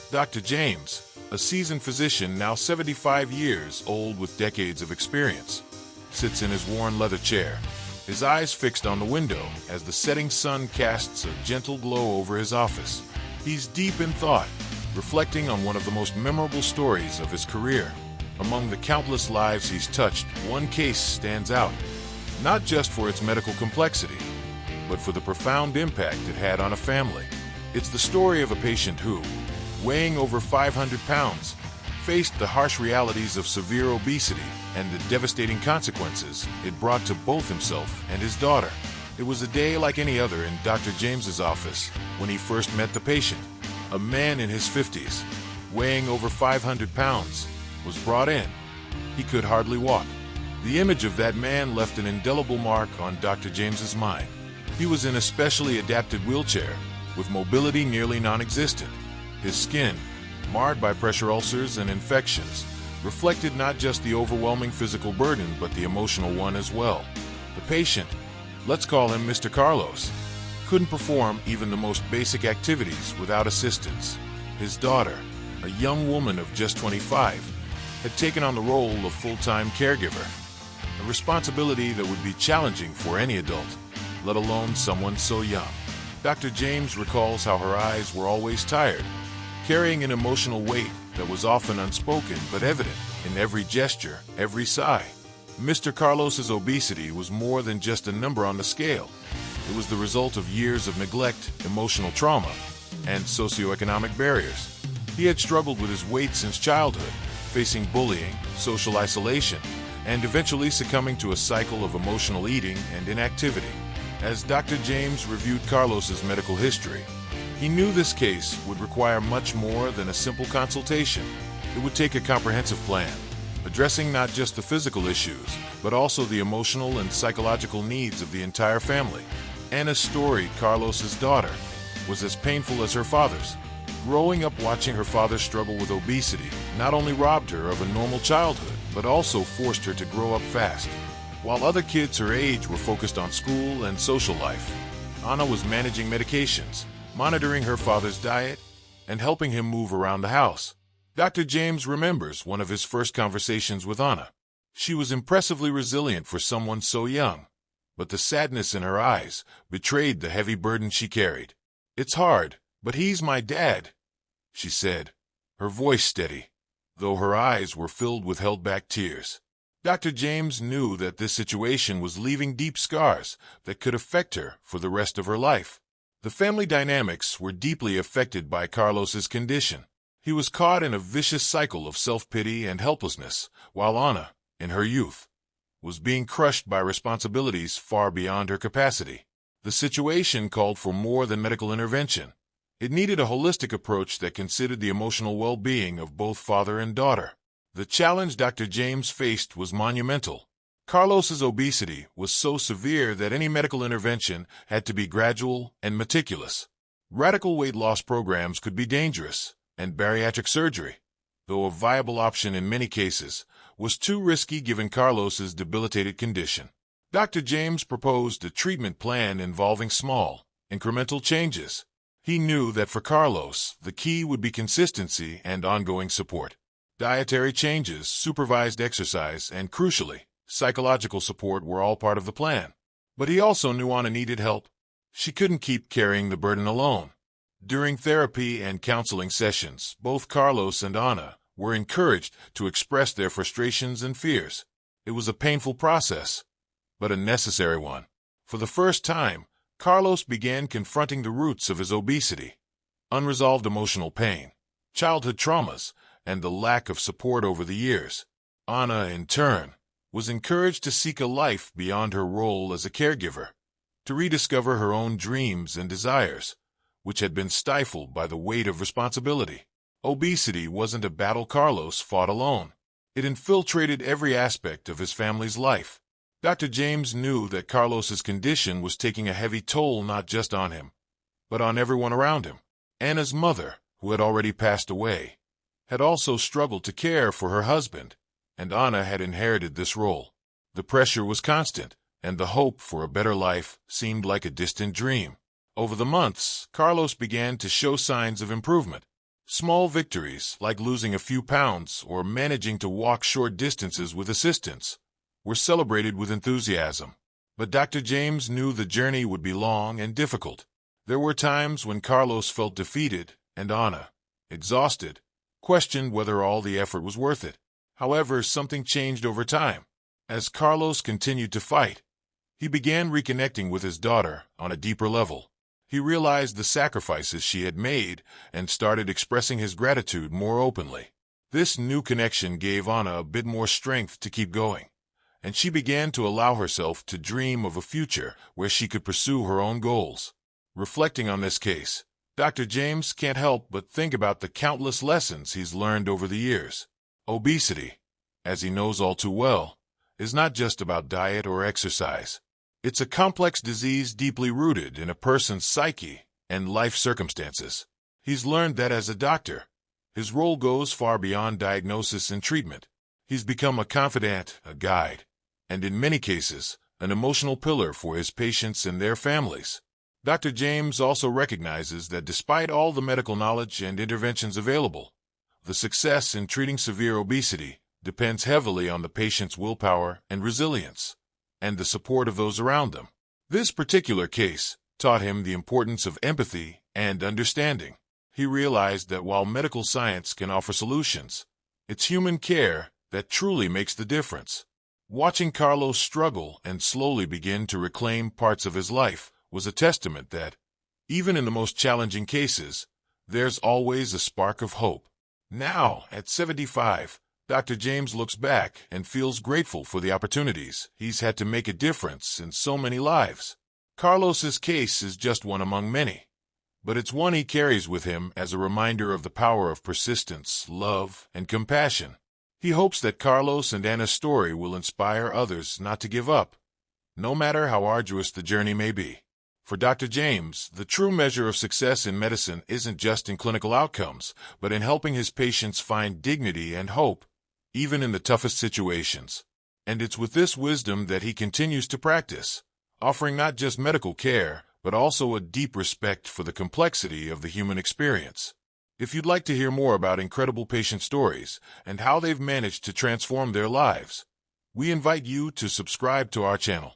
Dr. James, a seasoned physician now 75 years old with decades of experience, sits in his worn leather chair, his eyes fixed on the window as the setting sun casts a gentle glow over his office. He's deep in thought, reflecting on one of the most memorable stories of his career. Among the countless lives he's touched, one case stands out, not just for its medical complexity, but for the profound impact it had on a family. It's the story of a patient who, weighing over 500 pounds, faced the harsh realities of severe obesity and the devastating consequences it brought to both himself and his daughter. It was a day like any other in Dr. James's office when he first met the patient. A man in his 50s, weighing over 500 pounds, was brought in. He could hardly walk. The image of that man left an indelible mark on Dr. James's mind. He was in a specially adapted wheelchair, with mobility nearly non-existent. His skin, marred by pressure ulcers and infections, reflected not just the overwhelming physical burden but the emotional one as well. The patient, let's call him Mr. Carlos, couldn't perform even the most basic activities without assistance. His daughter, a young woman of just 25, had taken on the role of full-time caregiver, a responsibility that would be challenging for any adult, let alone someone so young. Dr. James recalls how her eyes were always tired, carrying an emotional weight that was often unspoken but evident in every gesture, every sigh. Mr. Carlos's obesity was more than just a number on the scale. It was the result of years of neglect, emotional trauma, and socioeconomic barriers. He had struggled with his weight since childhood, facing bullying, social isolation, and eventually succumbing to a cycle of emotional eating and inactivity. As Dr. James reviewed Carlos's medical history, he knew this case would require much more than a simple consultation. It would take a comprehensive plan, addressing not just the physical issues, but also the emotional and psychological needs of the entire family. Anna's story, Carlos's daughter, was as painful as her father's. Growing up watching her father struggle with obesity not only robbed her of a normal childhood, but also forced her to grow up fast. While other kids her age were focused on school and social life, Anna was managing medications, monitoring her father's diet, and helping him move around the house. Dr. James remembers one of his first conversations with Anna. She was impressively resilient for someone so young, but the sadness in her eyes betrayed the heavy burden she carried. "It's hard, but he's my dad," she said, her voice steady, though her eyes were filled with held-back tears. Dr. James knew that this situation was leaving deep scars that could affect her for the rest of her life. The family dynamics were deeply affected by Carlos's condition. He was caught in a vicious cycle of self-pity and helplessness, while Anna, in her youth, was being crushed by responsibilities far beyond her capacity. The situation called for more than medical intervention. It needed a holistic approach that considered the emotional well-being of both father and daughter. The challenge Dr. James faced was monumental. Carlos's obesity was so severe that any medical intervention had to be gradual and meticulous. Radical weight loss programs could be dangerous, and bariatric surgery, though a viable option in many cases, was too risky given Carlos's debilitated condition. Dr. James proposed a treatment plan involving small, incremental changes. He knew that for Carlos, the key would be consistency and ongoing support. Dietary changes, supervised exercise, and crucially, psychological support were all part of the plan. But he also knew Anna needed help. She couldn't keep carrying the burden alone. During therapy and counseling sessions, both Carlos and Anna were encouraged to express their frustrations and fears. It was a painful process, but a necessary one. For the first time, Carlos began confronting the roots of his obesity: unresolved emotional pain, childhood traumas, and the lack of support over the years. Anna, in turn, was encouraged to seek a life beyond her role as a caregiver, to rediscover her own dreams and desires, which had been stifled by the weight of responsibility. Obesity wasn't a battle Carlos fought alone. It infiltrated every aspect of his family's life. Dr. James knew that Carlos's condition was taking a heavy toll not just on him, but on everyone around him. Anna's mother, who had already passed away, had also struggled to care for her husband, and Anna had inherited this role. The pressure was constant, and the hope for a better life seemed like a distant dream. Over the months, Carlos began to show signs of improvement. Small victories, like losing a few pounds or managing to walk short distances with assistance, were celebrated with enthusiasm. But Dr. James knew the journey would be long and difficult. There were times when Carlos felt defeated and Ana, exhausted, questioned whether all the effort was worth it. However, something changed over time. As Carlos continued to fight, he began reconnecting with his daughter on a deeper level. He realized the sacrifices she had made and started expressing his gratitude more openly. This new connection gave Ana a bit more strength to keep going, and she began to allow herself to dream of a future where she could pursue her own goals. Reflecting on this case, Dr. James can't help but think about the countless lessons he's learned over the years. Obesity, as he knows all too well, is not just about diet or exercise. It's a complex disease deeply rooted in a person's psyche and life circumstances. He's learned that as a doctor, his role goes far beyond diagnosis and treatment. He's become a confidant, a guide, and in many cases, an emotional pillar for his patients and their families. Dr. James also recognizes that despite all the medical knowledge and interventions available, the success in treating severe obesity depends heavily on the patient's willpower and resilience, and the support of those around them. This particular case taught him the importance of empathy and understanding. He realized that while medical science can offer solutions, it's human care that truly makes the difference. Watching Carlos struggle and slowly begin to reclaim parts of his life was a testament that, even in the most challenging cases, there's always a spark of hope. Now, at 75, Dr. James looks back and feels grateful for the opportunities he's had to make a difference in so many lives. Carlos's case is just one among many, but it's one he carries with him as a reminder of the power of persistence, love, and compassion. He hopes that Carlos and Ana's story will inspire others not to give up, no matter how arduous the journey may be. For Dr. James, the true measure of success in medicine isn't just in clinical outcomes, but in helping his patients find dignity and hope, even in the toughest situations. And it's with this wisdom that he continues to practice, offering not just medical care, but also a deep respect for the complexity of the human experience. If you'd like to hear more about incredible patient stories and how they've managed to transform their lives, we invite you to subscribe to our channel.